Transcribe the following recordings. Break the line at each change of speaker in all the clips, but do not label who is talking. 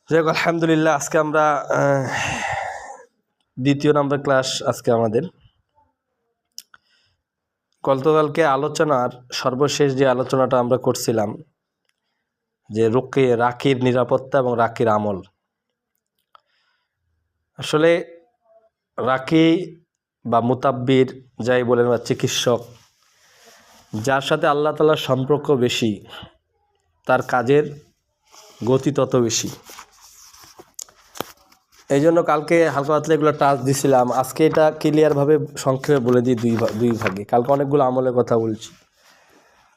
যাই হোক, আলহামদুলিল্লাহ। আজকে আমরা দ্বিতীয় নাম্বার ক্লাস। আজকে আমাদের গতকালকে আলোচনার সর্বশেষ যে আলোচনাটা আমরা করছিলাম যে রাখির নিরাপত্তা এবং রাখির আমল। আসলে রাখি বা মুতাব্বির যাই বলেন বা চিকিৎসক, যার সাথে আল্লাহ তাআলার সম্পর্ক বেশি তার কাজের গতি তত বেশি। এই জন্য কালকে হালকা পাতলা এগুলো টাচ দিছিলাম। আজকে এটা ক্লিয়ারভাবে সংক্ষেপে বলে দিই দুই ভাগে। কালকে অনেকগুলো আমলের কথা বলছি,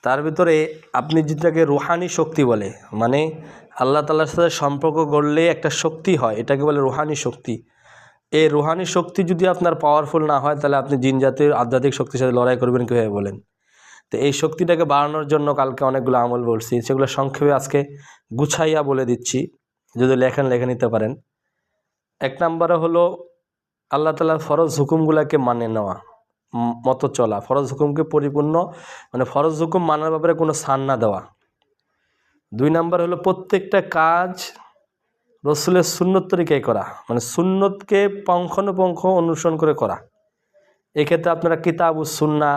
তার ভিতরে আপনি যেটাকে রুহানি শক্তি বলে, মানে আল্লাহ তাআলার সাথে সম্পর্ক গড়লে একটা শক্তি হয়, এটাকে বলে রুহানি শক্তি। এই রুহানি শক্তি যদি আপনার পাওয়ারফুল না হয়, তাহলে আপনি জিন জাতির আধ্যাত্মিক শক্তির সাথে লড়াই করবেন কীভাবে বলেন? তো এই শক্তিটাকে বাড়ানোর জন্য কালকে অনেকগুলো আমল বলছি, সেগুলো সংক্ষেপে আজকে গুছাইয়া বলে দিচ্ছি, যদি লেখে নিতে পারেন। এক নম্বরে হলো আল্লাহ তাআলার ফরজ হুকুমগুলোকে মানে নেওয়া, মতো চলা, ফরজ হুকুমকে পরিপূর্ণ, মানে ফরজ হুকুম মানার ব্যাপারে কোনো ছাড় না দেওয়া। দুই নম্বর হলো প্রত্যেকটা কাজ রসুলের সুন্নত তরিকায় করা, মানে সুন্নতকে পুঙ্খানুপুঙ্খ অনুসরণ করে করা। এক্ষেত্রে আপনারা কিতাব সুন্না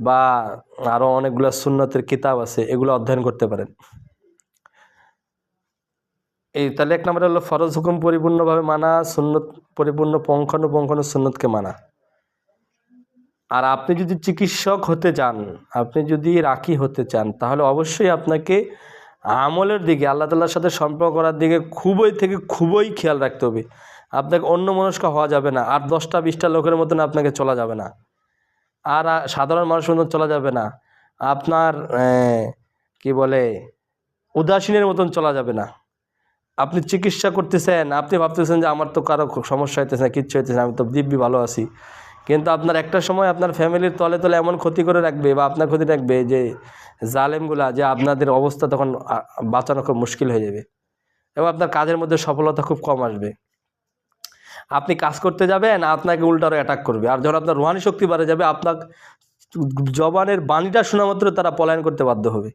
বা আরও অনেকগুলো সুন্নতের কিতাব আছে, এগুলো অধ্যয়ন করতে পারেন। তাহলে এক নম্বরে হলো ফরজ হুকুম পরিপূর্ণভাবে মানা, সুন্নত পরিপূর্ণ পুঙ্খানুপুঙ্খ সুন্নতকে মানা। আর আপনি যদি চিকিৎসক হতে চান, আপনি যদি রাখি হতে চান, তাহলে অবশ্যই আপনাকে আমলের দিকে, আল্লাহ তাআলার সাথে সম্পর্ক করার দিকে খুবই খেয়াল রাখতে হবে। আপনাকে অন্যমনস্ক হওয়া যাবে না। আর 10টা-20টা লোকের মতন আপনাকে চলা যাবে না, আর সাধারণ মানুষের মতন চলা যাবে না, আপনার কি বলে উদাসীনের মতন চলা যাবে না। আপনি চিকিৎসা করতেছেন, আপনি ভাবতেছেন যে আমার তো কারো সমস্যা হইতেছে না, কিচ্ছু হইতেছে না, আমি তো দিব্যি ভালো আছি। কিন্তু আপনার একটা সময় আপনার ফ্যামিলির তলে তলে এমন ক্ষতি করে রাখবে বা আপনার ক্ষতি রাখবে যে জালেমগুলা, যে আপনাদের অবস্থা তখন বাঁচানো খুব মুশকিল হয়ে যাবে এবং আপনার কাজের মধ্যে সফলতা খুব কম আসবে। আপনি কাজ করতে যাবেন, আপনাকে উল্টারও অ্যাটাক করবে। আর যখন আপনার রুহানি শক্তি বাড়ে যাবে, আপনার জবানের বাণীটা শোনা মাত্র তারা পলায়ন করতে বাধ্য হবে।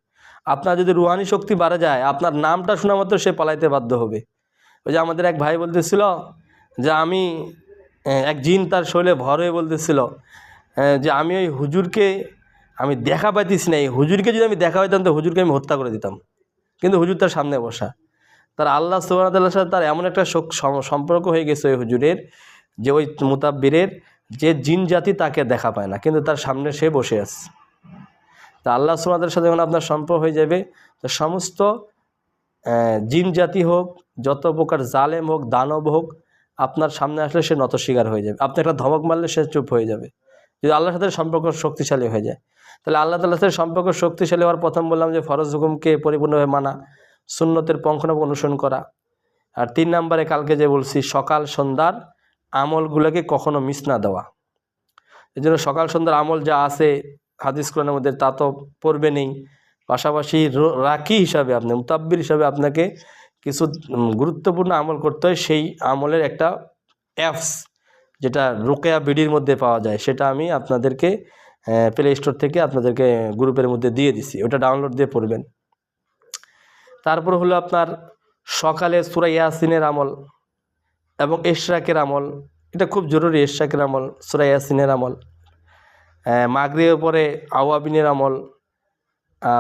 আপনার যদি রুহানি শক্তি বাড়ে যায়, আপনার নামটা শোনা মাত্র সে পলাইতে বাধ্য হবে। ওই যে আমাদের এক ভাই বলতেছিল যে আমি এক জিন তার শরীরে ভর হয়ে বলতেছিল যে আমি ওই হুজুরকে আমি দেখা পাইতেছি না, এই হুজুরকে যদি আমি দেখা পাইতাম তো হুজুরকে আমি হত্যা করে দিতাম। কিন্তু হুজুর তার সামনে বসা। তার আল্লাহ সুবহানাহু ওয়া তাআলার সাথে তার এমন একটা সম্পর্ক হয়ে গেছে ওই হুজুরের, যে ওই মুতাব্বিরের, যে জিন জাতি তাকে দেখা পায় না, কিন্তু তার সামনে সে বসে আছে। তা আল্লাহ সুবহানাহু ওয়া তাআলার সাথে যখন আপনার সম্পর্ক হয়ে যাবে, তো সমস্ত জিন জাতি হোক, যত প্রকার জালেম হোক, দানব হোক, আপনার সামনে আসলে সে নত শিকার হয়ে যাবে। আপনি একটা ধমক মারলে সে চুপ হয়ে যাবে, যদি আল্লাহর সাথে সম্পর্ক শক্তিশালী হয়ে যায়। তাহলে আল্লাহ তাআলার সাথে সম্পর্ক শক্তিশালী হওয়ার প্রথম বললাম যে ফরজ হুকুমকে পরিপূর্ণভাবে মানা, সুন্নতের পুঙ্খানুপুঙ্খ অনুসরণ করা। আর 3 নম্বরে কালকে যে বলছি, সকাল সন্ধ্যার আমলগুলোকে কখনো মিস না দেওয়া। এই জন্য সকাল সন্ধ্যার আমল যা আছে হাদিস কোরআনের মধ্যে, তা তো পড়বে নেই। পাশাপাশি রাখি হিসাবে, আপনি মুতাব্বির হিসাবে আপনাকে কিছু গুরুত্বপূর্ণ আমল করতে হয়। সেই আমলের একটা অ্যাপস, যেটা রুকিয়া বিডির মধ্যে পাওয়া যায়, সেটা আমি আপনাদেরকে প্লে স্টোর থেকে আপনাদেরকে গ্রুপের মধ্যে দিয়ে দিছি, ওটা ডাউনলোড দিয়ে পড়বেন। তারপর হলো আপনার সকালে সূরা ইয়াসিনের আমল এবং ইশরাকের আমল, এটা খুব জরুরি। ইশরাকের আমল, সূরা ইয়াসিনের আমল, মাগরিবের পরে আওয়াবিনের আমল,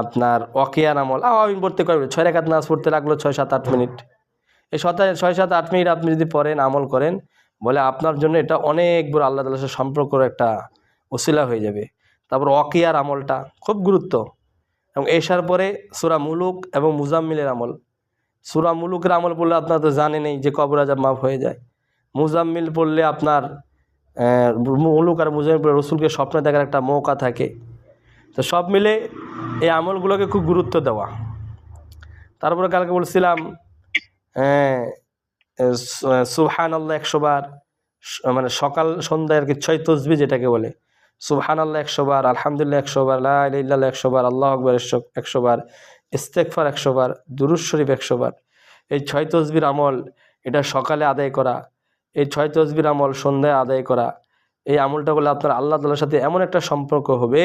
আপনার ওয়াকিয়ার আমল। আওয়াবিন পড়তে করবে 6 রাকাত নামাজ পড়তে লাগলো 6-7-8 মিনিট। এই 6-7-8 মিনিট আপনি যদি পড়েন, আমল করেন, বলে আপনার জন্য এটা অনেক বড় আল্লাহ তাআলার সাথে সম্পর্কের একটা ওসিলা হয়ে যাবে। তারপর ওয়াকিয়ার আমলটা খুব গুরুত্ব। এবং এশার পরে সূরা মুলুক এবং মুজাম্মিলের আমল। সূরা মুলুকের আমল পড়লে আপনার তো জানেনই যে কবর আযাব মাফ হয়ে যায়। মুজাম্মিল পড়লে আপনার মুলুক আর মুজাম্মিল পড়লে রসুলকে স্বপ্নে দেখার একটা মৌকা থাকে। তো সব মিলে এই আমলগুলোকে খুব গুরুত্ব দেওয়া। তারপরে কালকে বলছিলাম সুবহানাল্লাহ 100 বার, মানে সকাল সন্ধ্যায় আর কি 6 তসবিহ যেটাকে বলে। সুবহানাল্লাহ 100 বার, আলহামদুলিল্লাহ 100 বার, লা ইলাহা ইল্লাল্লাহ 100 বার, আল্লাহু আকবার 100 বার, ইস্তেগফার 100 বার, দুরূদ শরীফ 100 বার। এই 6 তসবিহর আমল, এটা সকালে আদায় করা, এই 6 তসবিহর আমল সন্ধ্যায় আদায় করা। এই আমলটা বলে আপনার আল্লাহ তাআলার সাথে এমন একটা সম্পর্ক হবে,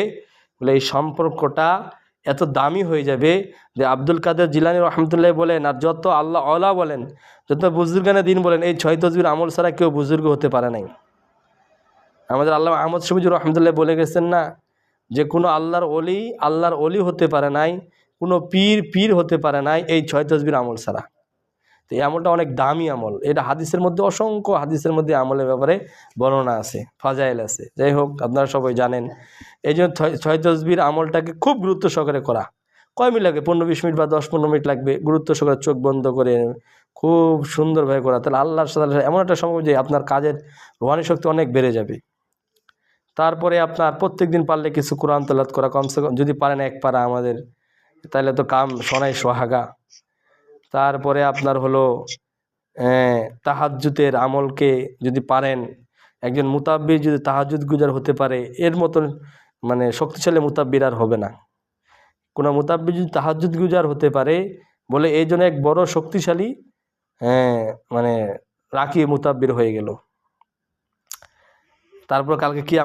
বলে এই সম্পর্কটা এত দামি হয়ে যাবে যে আব্দুল কাদের জিলানী রহমতুল্লাহ বলেন, আর যত আল্লাহ আলা বলেন, যত বুজুর্গানে দিন বলেন, এই 6 তসবির আমল ছাড়া কেউ বুজুর্গ হতে পারে নাই। আমাদের আল্লাহ আহমদ শফিজুর রহমতুল্লাহ বলে গেছেন না, যে কোনো আল্লাহর অলি হতে পারে নাই, কোনো পীর হতে পারে নাই এই 6 তসবির আমল ছাড়া। তো এই আমলটা অনেক দামি আমল, এটা হাদিসের মধ্যে, অসংখ্য হাদিসের মধ্যে আমলের ব্যাপারে বর্ণনা আছে, ফাজাইল আছে। যাই হোক, আপনারা সবাই জানেন। এই জন্য 6 তসবির আমলটাকে খুব গুরুত্ব সহকারে করা। কয় মিনিট লাগবে? 15-20 মিনিট বা 10-15 মিনিট লাগবে। গুরুত্ব সহকারে চোখ বন্ধ করে খুব সুন্দরভাবে করা, তাহলে আল্লাহর সাথে এমন একটা সম্ভব যে আপনার কাজের রুহানি শক্তি অনেক বেড়ে যাবে। তারপরে আপনার প্রত্যেক দিন পারলে কিছু কোরআন তেলাওয়াত করা, কমসে কম যদি পারেন 1 পারা আমাদের, তাহলে তো কাম শোনাই সোহাগা। তারপরে আপনার হলো তাহাজ্জুদের আমলকে যদি পারেন, একজন মুতাব্বির যদি তাহাজ্জুদ গুজার হতে পারে, এর মতন মানে শক্তিশালী মুতাব্বির আর হবে না। কোনো মুতাব্বির যদি তাহাজ্জুদ গুজার হতে পারে বলে, এই জন্য এক বড় শক্তিশালী মানে রাকি মুতাব্বির হয়ে গেল। তারপর কালকে কি